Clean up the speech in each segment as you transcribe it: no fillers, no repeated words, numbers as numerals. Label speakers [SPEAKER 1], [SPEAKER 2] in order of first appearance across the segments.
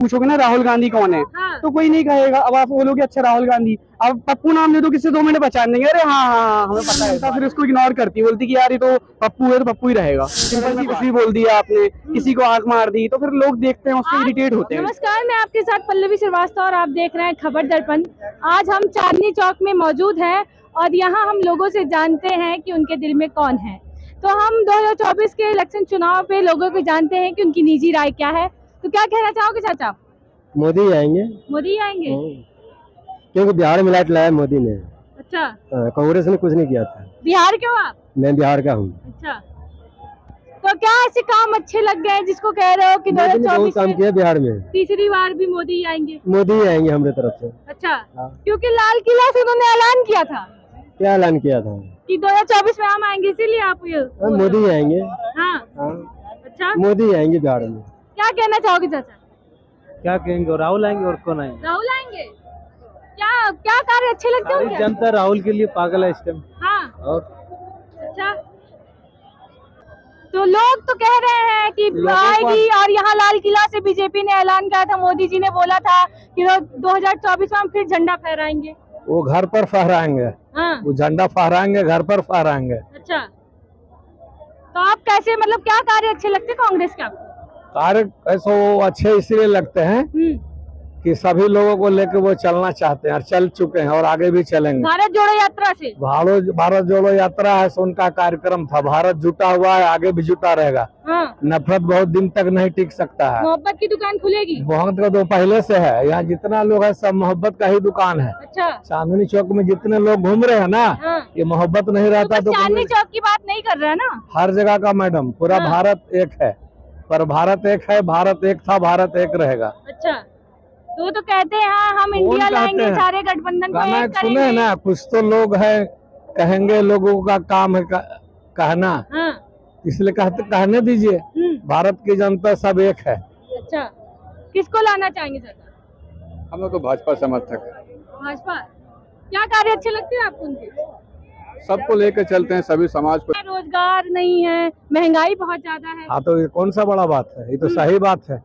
[SPEAKER 1] पूछोगे ना राहुल गांधी कौन है,
[SPEAKER 2] हाँ।
[SPEAKER 1] तो कोई नहीं कहेगा। अब आप बोलोगे अच्छा राहुल गांधी, अब पप्पू नाम ले दो किससे 2 मिनट पहचान देंगे, अरे हाँ हाँ हाँ, हमें पता है। तो फिर उसको इग्नोर करती, बोलती कि यार ये तो पप्पू है तो पप्पू ही रहेगा। सिंपल सी, कुछ भी बोल दिया आपने, किसी को आंख मार दी, तो फिर लोग देखते हैं उससे इरिटेट होते हैं।
[SPEAKER 2] नमस्कार, मैं आपके साथ पल्लवी श्रीवास्तव और आप देख रहे हैं खबर दर्पण। आज हम चांदनी चौक में मौजूद हैं और यहाँ हम लोगों से जानते हैं कि उनके दिल में कौन है। तो हम 2024 के इलेक्शन चुनाव पे लोगों को जानते हैं कि उनकी निजी राय क्या है। तो क्या कहना चाहोगे चाचा?
[SPEAKER 3] मोदी आएंगे।
[SPEAKER 2] मोदी आएंगे?
[SPEAKER 3] क्योंकि बिहार में लाइट लाया मोदी ने।
[SPEAKER 2] अच्छा,
[SPEAKER 3] कांग्रेस ने कुछ नहीं किया था।
[SPEAKER 2] बिहार क्यों आप?
[SPEAKER 3] मैं बिहार का हूँ।
[SPEAKER 2] अच्छा, तो क्या ऐसे काम अच्छे लग गए जिसको कह रहे हो कि
[SPEAKER 3] मोदी ने बहुत
[SPEAKER 2] 2024
[SPEAKER 3] काम किया बिहार में।
[SPEAKER 2] तीसरी बार भी मोदी ही आएंगे?
[SPEAKER 3] मोदी ही आएंगे हमारे तरफ से।
[SPEAKER 2] अच्छा,
[SPEAKER 3] हाँ।
[SPEAKER 2] क्योंकि लाल किला से उन्होंने ऐलान किया था
[SPEAKER 3] क्या ऐलान किया था
[SPEAKER 2] कि 2024 में हम आएंगे, इसीलिए आप ये
[SPEAKER 3] मोदी ही आएंगे।
[SPEAKER 2] हाँ।
[SPEAKER 3] हाँ।
[SPEAKER 2] अच्छा,
[SPEAKER 3] मोदी ही आएंगे बिहार में।
[SPEAKER 2] क्या कहना चाहोगे चाचा?
[SPEAKER 4] क्या कहेंगे, राहुल आएंगे और कौन आएंगे?
[SPEAKER 2] राहुल आएंगे? क्या क्या कार्य अच्छे लगते
[SPEAKER 4] सारी
[SPEAKER 2] हैं?
[SPEAKER 4] जनता राहुल के लिए पागल है इस टाइम।
[SPEAKER 2] हाँ।
[SPEAKER 4] और
[SPEAKER 2] अच्छा, तो लोग तो कह रहे हैं कि आएगी, और यहाँ लाल किला से बीजेपी ने ऐलान किया था, मोदी जी ने बोला था कि 2024 में हम फिर झंडा फहराएंगे।
[SPEAKER 3] वो घर पर फहराएंगे।
[SPEAKER 2] हाँ।
[SPEAKER 3] वो झंडा फहराएंगे, घर पर फहराएंगे।
[SPEAKER 2] अच्छा, तो आप कैसे, मतलब क्या कार्य अच्छे लगते कांग्रेस के आपको?
[SPEAKER 3] कार्य ऐसे वो अच्छे इसलिए लगते हैं कि सभी लोगों को लेकर वो चलना चाहते हैं और चल चुके हैं और आगे भी चलेंगे।
[SPEAKER 2] भारत जोड़ो यात्रा से
[SPEAKER 3] भारत जोड़ो यात्रा है, सो उनका कार्यक्रम था। भारत जुटा हुआ है, आगे भी जुटा रहेगा।
[SPEAKER 2] हाँ।
[SPEAKER 3] नफरत बहुत दिन तक नहीं टिक सकता है।
[SPEAKER 2] मोहब्बत की दुकान खुलेगी?
[SPEAKER 3] मोहब्बत का तो पहले से है। यहाँ जितना लोग है सब मोहब्बत का ही दुकान है।
[SPEAKER 2] अच्छा,
[SPEAKER 3] चांदनी चौक में जितने लोग घूम रहे हैं ना,
[SPEAKER 2] हाँ।
[SPEAKER 3] ये मोहब्बत नहीं रहता तो
[SPEAKER 2] चांदनी चौक की बात नहीं कर रहे हैं ना,
[SPEAKER 3] हर जगह का मैडम, पूरा
[SPEAKER 2] हाँ।
[SPEAKER 3] भारत एक है। पर भारत एक है, भारत एक था, भारत एक रहेगा।
[SPEAKER 2] अच्छा, तो कहते हैं हाँ हम इंडिया लाएंगे, सारे गठबंधन को
[SPEAKER 3] गाना
[SPEAKER 2] एक
[SPEAKER 3] सुने
[SPEAKER 2] करेंगे।
[SPEAKER 3] ना, कुछ तो लोग है कहेंगे, लोगों का काम है कहना,
[SPEAKER 2] हाँ।
[SPEAKER 3] इसलिए कहने दीजिए। भारत की जनता सब एक है।
[SPEAKER 2] अच्छा, किसको लाना चाहेंगे चाचा?
[SPEAKER 5] हम लोग तो भाजपा समर्थक है।
[SPEAKER 2] भाजपा? क्या कार्य अच्छे लगते हैं आपको उनके?
[SPEAKER 5] सबको लेकर चलते हैं, सभी समाज को।
[SPEAKER 2] रोजगार नहीं है, महंगाई बहुत ज्यादा है।
[SPEAKER 3] हाँ, तो ये कौन सा बड़ा बात है? ये तो सही बात है।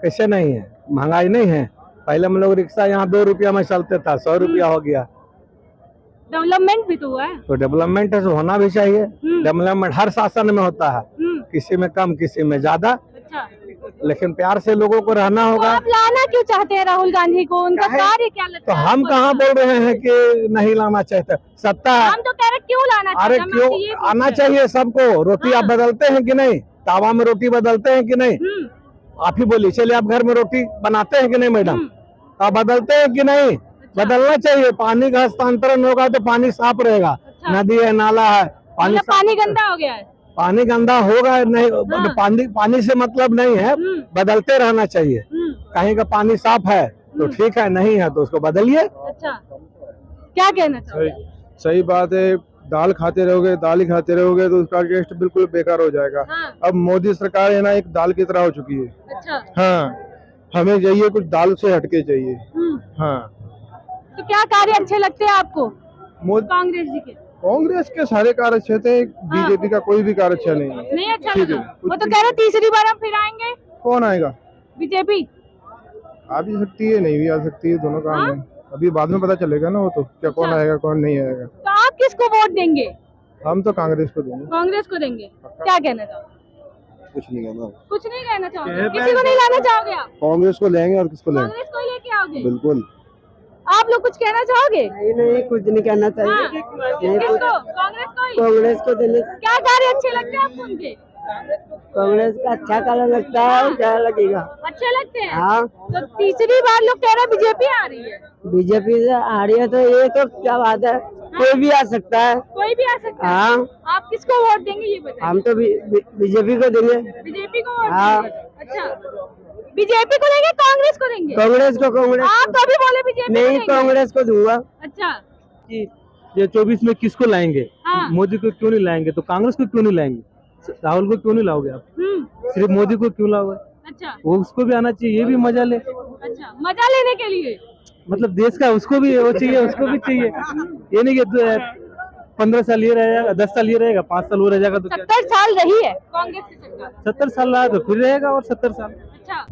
[SPEAKER 3] कैसे नहीं है? महंगाई नहीं है। पहले हम लोग रिक्शा यहाँ 2 रुपया में चलते था, 100 रुपया हो गया।
[SPEAKER 2] डेवलपमेंट भी तो हुआ है।
[SPEAKER 3] तो डेवलपमेंट है तो होना भी चाहिए। डेवलपमेंट हर शासन में होता है, किसी में कम किसी में ज्यादा।
[SPEAKER 2] अच्छा,
[SPEAKER 3] लेकिन प्यार से लोगों को रहना होगा।
[SPEAKER 2] आप लाना क्यों चाहते हैं राहुल गांधी को? उनका कार्य क्या लगता
[SPEAKER 3] तो
[SPEAKER 2] है?
[SPEAKER 3] हम कहाँ बोल रहे हैं कि नहीं लाना चाहिए? सत्ता है।
[SPEAKER 2] हम तो कह रहे क्यों लाना
[SPEAKER 3] अरे
[SPEAKER 2] चाहिए?
[SPEAKER 3] क्यों आना चाहिए सबको? रोटी आप बदलते हैं कि नहीं? तावा में रोटी बदलते हैं कि नहीं? आप ही बोलिए। चलिए, आप घर में रोटी बनाते हैं कि नहीं मैडम? आप बदलते हैं कि नहीं? बदलना चाहिए। पानी का हस्तांतरण होगा तो पानी साफ रहेगा। नदी है, नाला है,
[SPEAKER 2] पानी गंदा हो गया है।
[SPEAKER 3] पानी गंदा होगा नहीं। पानी से मतलब नहीं है, बदलते रहना चाहिए। कहीं का पानी साफ है तो ठीक है, नहीं है तो उसको बदलिए।
[SPEAKER 2] अच्छा, क्या कहना चाहिए?
[SPEAKER 5] सही बात है। दाल खाते रहोगे, दाल ही खाते रहोगे तो उसका टेस्ट बिल्कुल बेकार हो जाएगा।
[SPEAKER 2] हाँ।
[SPEAKER 5] अब मोदी सरकार है ना, एक दाल की तरह हो चुकी है।
[SPEAKER 2] अच्छा।
[SPEAKER 5] हाँ, हमें चाहिए कुछ दाल से हटके चाहिए। हाँ।
[SPEAKER 2] तो क्या कार्य अच्छे लगते हैं आपको कांग्रेस जी के?
[SPEAKER 5] कांग्रेस के सारे कार्य अच्छे थे, बीजेपी का कोई भी कार्य अच्छा नहीं है।
[SPEAKER 2] नहीं अच्छा लगा? वो तो कह रहे तीसरी बार हम फिर आएंगे।
[SPEAKER 5] कौन आएगा?
[SPEAKER 2] बीजेपी
[SPEAKER 5] आ भी सकती है, नहीं भी आ सकती है, दोनों काम है। अभी बाद में पता चलेगा ना वो तो, क्या कौन आएगा कौन नहीं आएगा।
[SPEAKER 2] तो आप किसको वोट देंगे?
[SPEAKER 5] हम तो कांग्रेस को देंगे।
[SPEAKER 2] कांग्रेस को देंगे? क्या कहना चाहोगे?
[SPEAKER 5] कुछ नहीं कहना।
[SPEAKER 2] कुछ नहीं कहना चाहोगे? किसी को नहीं लाना चाहोगे आप?
[SPEAKER 5] कांग्रेस को लेंगे और किसको लेंगे?
[SPEAKER 2] कांग्रेस को ही लेके आओगे?
[SPEAKER 5] बिल्कुल।
[SPEAKER 2] आप लोग कुछ कहना चाहोगे?
[SPEAKER 1] नहीं, कुछ नहीं कहना चाहिए।
[SPEAKER 2] किसको? कांग्रेस को ही?
[SPEAKER 1] कांग्रेस को देने।
[SPEAKER 2] क्या कार्य अच्छे लगते हैं आपको उनके?
[SPEAKER 1] कांग्रेस का अच्छा कार्य लगता है, क्या लगेगा?
[SPEAKER 2] अच्छे लगते हैं।
[SPEAKER 1] हाँ।
[SPEAKER 2] तो तीसरी बार लोग कह रहे हैं बीजेपी आ रही है।
[SPEAKER 1] बीजेपी से आ रही है तो ये तो क्या बात है, कोई भी आ सकता है।
[SPEAKER 2] कोई भी आ सकता है।
[SPEAKER 1] हाँ।
[SPEAKER 2] आप किसको वोट देंगे ये बताइए?
[SPEAKER 1] हम तो बीजेपी को देंगे।
[SPEAKER 2] बीजेपी को वोट
[SPEAKER 1] हाँ।
[SPEAKER 2] देंगे? अच्छा, बीजेपी को देंगे कांग्रेस को देंगे?
[SPEAKER 1] कांग्रेस को। कांग्रेस
[SPEAKER 2] आप तो अभी बोले बीजेपी
[SPEAKER 1] नहीं, कांग्रेस को दूंगा।
[SPEAKER 2] अच्छा,
[SPEAKER 4] ये 24 में किसको लाएंगे?
[SPEAKER 2] हाँ।
[SPEAKER 4] मोदी को क्यों नहीं लाएंगे? तो कांग्रेस को क्यों नहीं लाएंगे? राहुल को क्यों नहीं लाओगे आप? सिर्फ मोदी को क्यों लाओगे?
[SPEAKER 2] अच्छा,
[SPEAKER 4] वो उसको भी आना चाहिए, ये भी मजा ले।
[SPEAKER 2] अच्छा, मजा लेने के लिए
[SPEAKER 4] मतलब देश का उसको भी वो चाहिए, उसको भी चाहिए। ये नहीं कि 15 साल ये रहेगा, 10 साल ये रहेगा, 5 साल वो रह जाएगा तो
[SPEAKER 2] 70 साल रही है कांग्रेस की सरकार।
[SPEAKER 4] 70 साल रहा तो फिर रहेगा और 70 साल।
[SPEAKER 2] अच्छा,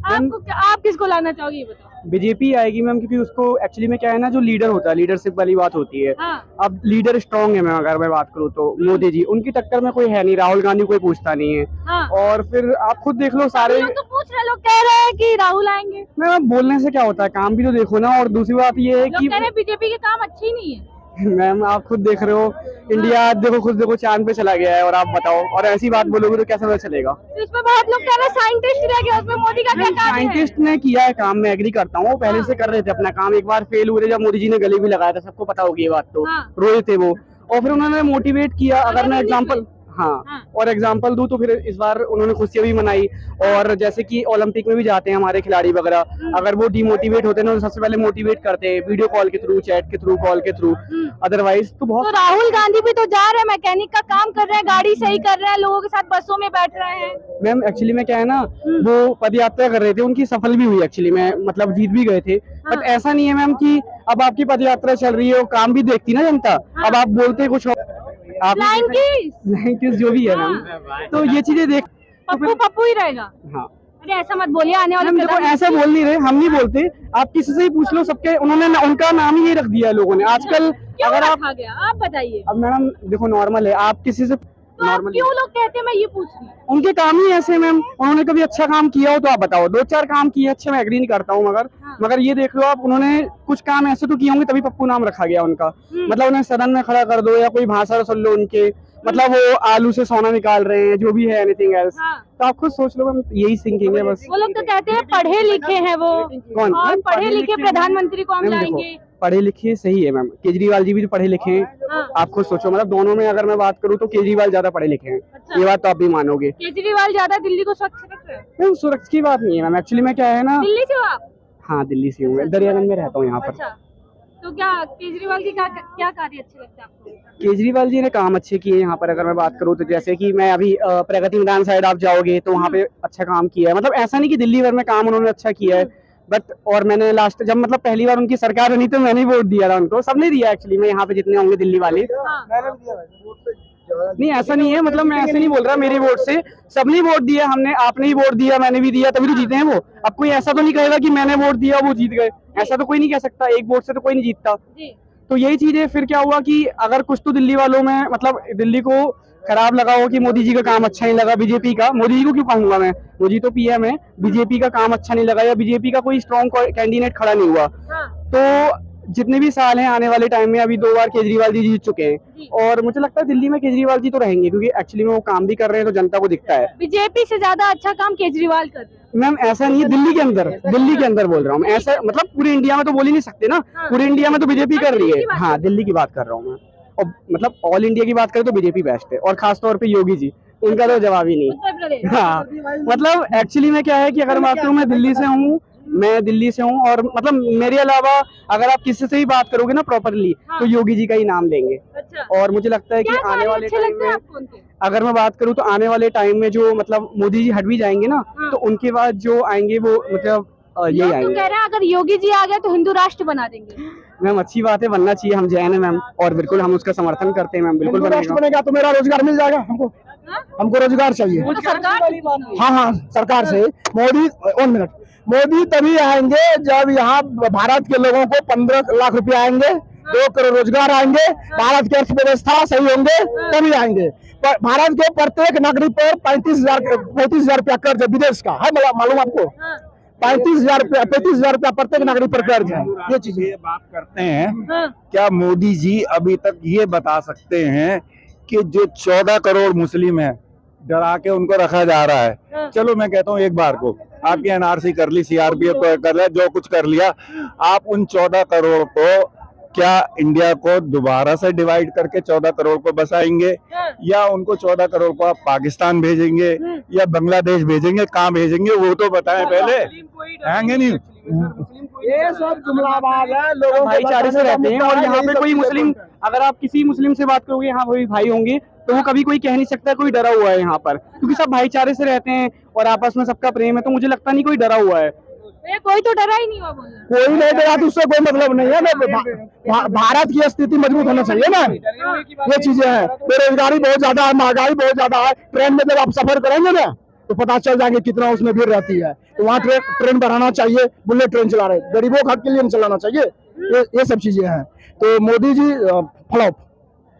[SPEAKER 2] आप किसको लाना चाहोगे ये बताओ।
[SPEAKER 1] बीजेपी आएगी मैम, क्योंकि उसको एक्चुअली में क्या है ना, जो लीडर होता है, लीडरशिप वाली बात होती है।
[SPEAKER 2] हाँ।
[SPEAKER 1] अब लीडर स्ट्रांग है मैम, अगर मैं बात करूँ तो मोदी जी, उनकी टक्कर में कोई है नहीं, राहुल गांधी कोई पूछता नहीं है।
[SPEAKER 2] हाँ।
[SPEAKER 1] और फिर आप खुद देख लो सारे,
[SPEAKER 2] लोग तो पूछ रहे, लोग कह रहे हैं कि राहुल आएंगे,
[SPEAKER 1] मैम बोलने से क्या होता है, काम भी तो देखो ना। और दूसरी बात ये है
[SPEAKER 2] लोग
[SPEAKER 1] कि
[SPEAKER 2] कह रहे हैं बीजेपी के काम अच्छे ही नहीं है।
[SPEAKER 1] मैम आप खुद देख रहे हो, इंडिया देखो, खुद देखो चांद पे चला गया है, और आप बताओ, और ऐसी बात बोलोगे तो कैसे पता चलेगा।
[SPEAKER 2] तो इसमें बहुत लोग कह रहे हैं साइंटिस्ट रह गया, उसमें मोदी का क्या कार्य है?
[SPEAKER 1] साइंटिस्ट ने किया है काम, मैं एग्री करता हूँ, वो पहले से कर रहे थे अपना काम। एक बार फेल हुए थे जब मोदी जी ने गले भी लगाया था, सबको पता होगी ये बात तो।
[SPEAKER 2] हाँ।
[SPEAKER 1] रोए थे वो, और फिर उन्होंने मोटिवेट किया। अगर मैं एग्जांपल, हाँ, और एग्जांपल दूं तो फिर इस बार उन्होंने खुशियां भी मनाई। और जैसे कि ओलंपिक में भी जाते हैं हमारे खिलाड़ी वगैरह, अगर वो डिमोटिवेट होते हैं तो सबसे पहले मोटिवेट करते हैं, वीडियो कॉल के थ्रू, चैट के थ्रू, कॉल के थ्रू। अदरवाइज तो
[SPEAKER 2] तो
[SPEAKER 1] बहुत।
[SPEAKER 2] राहुल गांधी भी तो जा रहे हैं, मैकेनिक का काम कर रहे हैं, गाड़ी सही कर रहे हैं, लोगों के साथ बसों में बैठ रहे हैं।
[SPEAKER 1] मैम एक्चुअली में क्या है ना, वो पद यात्रा कर रहे थे, उनकी सफल भी हुई एक्चुअली में, मतलब जीत भी गए थे। बट ऐसा नहीं है मैम कि अब आपकी पद यात्रा चल रही है, वो काम भी देखती ना जनता। अब आप बोलते कुछ आप
[SPEAKER 2] फ्लाइंग किस
[SPEAKER 1] जो भी है मैम, तो ये चीजें देख,
[SPEAKER 2] पप्पू ही रहेगा।
[SPEAKER 1] हाँ
[SPEAKER 2] अरे ऐसा मत बोलिए, आने वाले
[SPEAKER 1] मैम देखो, ऐसे बोल नहीं रहे, हम नहीं बोलते, आप किसी से ही पूछ लो, सबके उन्होंने उनका नाम ही ये रख दिया है लोगों ने आजकल।
[SPEAKER 2] क्यों
[SPEAKER 1] अगर आप,
[SPEAKER 2] रखा गया, आप बताइए।
[SPEAKER 1] अब मैडम देखो, नॉर्मल है, आप किसी से
[SPEAKER 2] तो आप क्यों लोग कहते हैं, मैं ये पूछ रही हूँ।
[SPEAKER 1] उनके काम ही ऐसे मैम, उन्होंने कभी अच्छा काम किया हो तो आप बताओ। 2-4 काम किए अच्छे, मैं एग्री नहीं करता हूँ, मगर ये देख लो आप, उन्होंने कुछ काम ऐसे तो किए होंगे तभी पप्पू नाम रखा गया उनका। मतलब उन्हें सदन में खड़ा कर दो या कोई भाषण सुन लो उनके, मतलब वो आलू से सोना निकाल रहे हैं, जो भी है, एनीथिंग एल्स। तो आप खुद सोच लो मैम, यही थिंकिंग है बस।
[SPEAKER 2] वो लोग तो कहते हैं पढ़े लिखे हैं वो,
[SPEAKER 1] कौन?
[SPEAKER 2] और पढ़े लिखे प्रधानमंत्री को हम
[SPEAKER 1] मैम देखो,
[SPEAKER 2] लाएंगे।
[SPEAKER 1] पढ़े लिखे सही है मैम, केजरीवाल जी भी तो पढ़े लिखे हैं। आप खुद सोचो, मतलब दोनों में अगर मैं बात करूँ तो केजरीवाल ज्यादा पढ़े लिखे हैं। ये बात तो आप भी मानोगे।
[SPEAKER 2] केजरीवाल ज्यादा दिल्ली को स्वच्छ रख रहे हैं।
[SPEAKER 1] मैम सुरक्षा की बात नहीं है मैम, एक्चुअली में क्या है ना,
[SPEAKER 2] दिल्ली से हो आप?
[SPEAKER 1] हाँ दिल्ली से हूँ, दरियागंज में रहता हूँ यहाँ पर।
[SPEAKER 2] अच्छा, तो क्या केजरीवाल के क्या कार्य अच्छे लगते हैं आपको?
[SPEAKER 1] केजरीवाल जी ने काम अच्छे किए यहाँ पर। अगर मैं बात करूँ तो जैसे कि मैं अभी प्रगति मैदान साइड आप जाओगे तो वहाँ पे अच्छा काम किया है। मतलब ऐसा नहीं कि दिल्ली भर में काम उन्होंने अच्छा किया है, बट और मैंने लास्ट जब मतलब पहली बार उनकी सरकार बनी तो मैंने ही वोट दिया था उनको, सबने दिया एक्चुअली में, यहाँ पे जितने होंगे दिल्ली वाले। नहीं ऐसा नहीं है, मतलब मैं ऐसे नहीं बोल रहा, मेरी वोट से सबने वोट दिया, हमने, आपने ही वोट दिया, मैंने भी दिया, तभी तो जीते हैं वो। अब कोई ऐसा तो नहीं कहेगा कि मैंने वोट दिया वो जीत गए, ऐसा तो कोई नहीं कह सकता, एक वोट से तो कोई नहीं जीतता। तो यही चीज है। फिर क्या हुआ कि अगर कुछ तो दिल्ली वालों में, मतलब दिल्ली को खराब लगा हो कि मोदी जी का काम अच्छा नहीं लगा, बीजेपी का, मोदी जी को क्यों कहूंगा मैं, मोदी तो पीएम है, बीजेपी का काम अच्छा नहीं लगा या बीजेपी का कोई स्ट्रॉन्ग कैंडिडेट खड़ा नहीं हुआ, तो जितने भी साल हैं आने वाले टाइम में, अभी 2 बार केजरीवाल जी जीत चुके हैं, और मुझे लगता है दिल्ली में केजरीवाल जी तो रहेंगे, क्योंकि एक्चुअली में वो काम भी कर रहे हैं तो जनता को दिखता है।
[SPEAKER 2] बीजेपी से ज्यादा अच्छा काम केजरीवाल कर रहे हैं।
[SPEAKER 1] मैम ऐसा नहीं है, दिल्ली के अंदर बोल रहा हूँ मैं, ऐसा मतलब पूरे इंडिया में तो बोल ही नहीं सकते ना। पूरे इंडिया में तो बीजेपी कर रही है। हाँ दिल्ली की बात कर रहा हूँ मैं, और मतलब ऑल इंडिया की बात करें तो बीजेपी बेस्ट है, और खासतौर पे योगी जी, उनका तो जवाब ही नहीं। हाँ मतलब एक्चुअली में क्या है कि अगर बात करूँ, मैं दिल्ली से हूँ, और मतलब मेरे अलावा अगर आप किसी से भी बात करोगे ना प्रॉपरली, तो योगी जी का ही नाम लेंगे। और मुझे लगता है कि आने वाले टाइम में, अगर मैं बात करूँ तो आने वाले टाइम में जो मतलब मोदी जी हट भी जाएंगे ना, तो उनके बाद जो आएंगे वो मतलब यही आएंगे।
[SPEAKER 2] कह रहे हैं अगर योगी जी आ गए तो हिंदू राष्ट्र बना देंगे।
[SPEAKER 1] मैम अच्छी बात है, बनना चाहिए, हम जैन है मैम, और बिल्कुल हम उसका समर्थन करते हैं मैम, बिल्कुल
[SPEAKER 3] बनेगा तो मेरा रोजगार मिल जाएगा, हमको रोजगार चाहिए।
[SPEAKER 2] तो सरकार,
[SPEAKER 3] हाँ सरकार से मोदी, 1 मिनट, मोदी तभी आएंगे जब यहाँ भारत के लोगों को 15 लाख रुपए आएंगे, 2 करोड़ रोजगार आएंगे, भारत की अर्थव्यवस्था सही होंगे, तभी आएंगे। भारत के प्रत्येक नागरिक पर 35,000 रुपया कर्ज है विदेश का, है मालूम आपको? 35,000 रुपया प्रत्येक नागरिक पर कर्ज है। ये चीज
[SPEAKER 6] बात करते हैं, क्या मोदी जी अभी तक ये बता सकते हैं कि जो 14 करोड़ मुस्लिम हैं, डरा के उनको रखा जा रहा है? चलो मैं कहता हूँ एक बार को आपकी एनआरसी कर ली, सीआरपीएफ कर लिया, जो कुछ कर लिया, आप उन 14 करोड़ को क्या इंडिया को दोबारा से डिवाइड करके 14 करोड़ को बसाएंगे, या उनको 14 करोड़ को आप पाकिस्तान भेजेंगे या बांग्लादेश भेजेंगे? कहाँ भेजेंगे वो तो बताएं पहले, आएंगे नहीं।
[SPEAKER 3] ये सब जुमलाबाज है, लोगों
[SPEAKER 1] भाईचारे से रहते हैं, और यहाँ पे कोई मुस्लिम, अगर आप किसी मुस्लिम से बात करोगे, यहाँ वही भाई होंगे, तो वो कभी कोई कह नहीं सकता कोई डरा हुआ है यहाँ पर, क्योंकि सब भाईचारे से रहते हैं और आपस में सबका प्रेम है, तो मुझे लगता नहीं कोई डरा हुआ है।
[SPEAKER 2] कोई तो डरा ही नहीं हुआ, बोल रहा
[SPEAKER 3] कोई नहीं डरा तो उससे कोई मतलब नहीं है ना। भारत की स्थिति मजबूत होना चाहिए ना, ये चीजें हैं। बेरोजगारी बहुत ज्यादा है, महंगाई बहुत ज्यादा है, ट्रेन में जब आप सफर करेंगे ना तो पता चल जाएंगे कितना उसमें भीड़ रहती है। तो वहाँ ट्रेन बढ़ाना चाहिए, बुलेट ट्रेन चला रहे, गरीबों के हक के लिए नहीं चलाना चाहिए। ये सब चीजें हैं। तो मोदी जी फ्लॉप,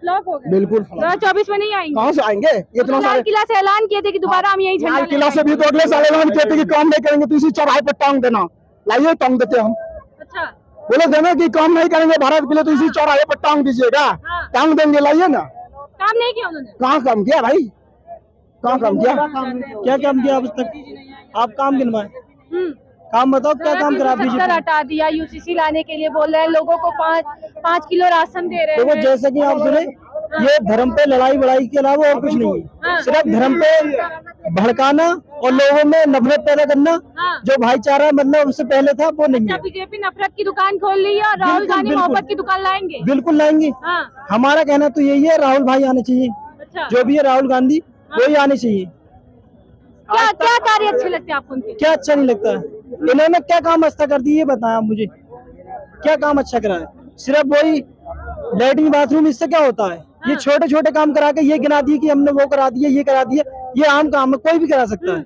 [SPEAKER 2] फ्लॉप हो गए,
[SPEAKER 3] बिल्कुल
[SPEAKER 2] 2024 में नहीं आएंगे।
[SPEAKER 3] कहाँ से आएंगे इतना
[SPEAKER 2] लाल
[SPEAKER 3] सारे?
[SPEAKER 2] किला से ऐलान किए थे कि दोबारा हम यही झंडा
[SPEAKER 3] लाल किला से भी तो अगले साल ऐलान किए थे कि काम नहीं करेंगे तो इसी चौराहे पे टांग देना। लाइए टांग देते हम,
[SPEAKER 2] अच्छा,
[SPEAKER 3] बोले थे ना कि काम नहीं करेंगे भारत के लिए तो इसी चौराहे पर टांग दीजिएगा। टांग देंगे, लाइए ना।
[SPEAKER 2] काम नहीं किया उन्होंने।
[SPEAKER 3] कहाँ काम किया भाई, कहाँ काम किया?
[SPEAKER 4] क्या काम किया अब तक? आप काम गिनवाए, काम बताओ क्या काम करा बीजेपी?
[SPEAKER 2] हटा दिया, यूसीसी लाने के लिए बोल रहे हैं, लोगों को 5 किलो राशन दे रहे
[SPEAKER 4] देखो
[SPEAKER 2] हैं।
[SPEAKER 4] जैसे कि आप सुने, ये धर्म पे लड़ाई बड़ाई के अलावा और कुछ नहीं है। सिर्फ धर्म पे भड़काना और लोगों में नफरत पैदा करना। जो भाईचारा मतलब उससे पहले था वो नहीं है।
[SPEAKER 2] बीजेपी नफरत की दुकान खोल ली है और राहुल
[SPEAKER 4] बिल्कुल,
[SPEAKER 2] गांधी
[SPEAKER 4] बिल्कुल।
[SPEAKER 2] मोहब्बत की दुकान लाएंगे।
[SPEAKER 4] बिल्कुल लाएंगे।
[SPEAKER 2] हाँ,
[SPEAKER 4] हमारा कहना तो यही है, राहुल भाई आने चाहिए।
[SPEAKER 2] अच्छा,
[SPEAKER 4] जो भी है राहुल गांधी वही आने चाहिए।
[SPEAKER 2] क्या क्या कार्य अच्छे लगते हैं आपको उनके?
[SPEAKER 4] क्या अच्छा नहीं लगता है? इन्होंने क्या काम अच्छा कर दिया ये बताया आप मुझे, क्या काम अच्छा करा है? सिर्फ वही लैट्रिन बाथरूम, इससे क्या होता है? ये छोटे छोटे काम करा के ये गिना दिए कि हमने वो करा दिया, ये करा दिया। ये आम काम है, कोई भी करा सकता है,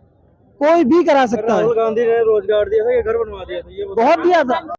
[SPEAKER 4] कोई भी करा सकता है।
[SPEAKER 1] गांधी ने रोजगार दिया था, ये घर बनवा दिया था, ये
[SPEAKER 4] बहुत दिया था।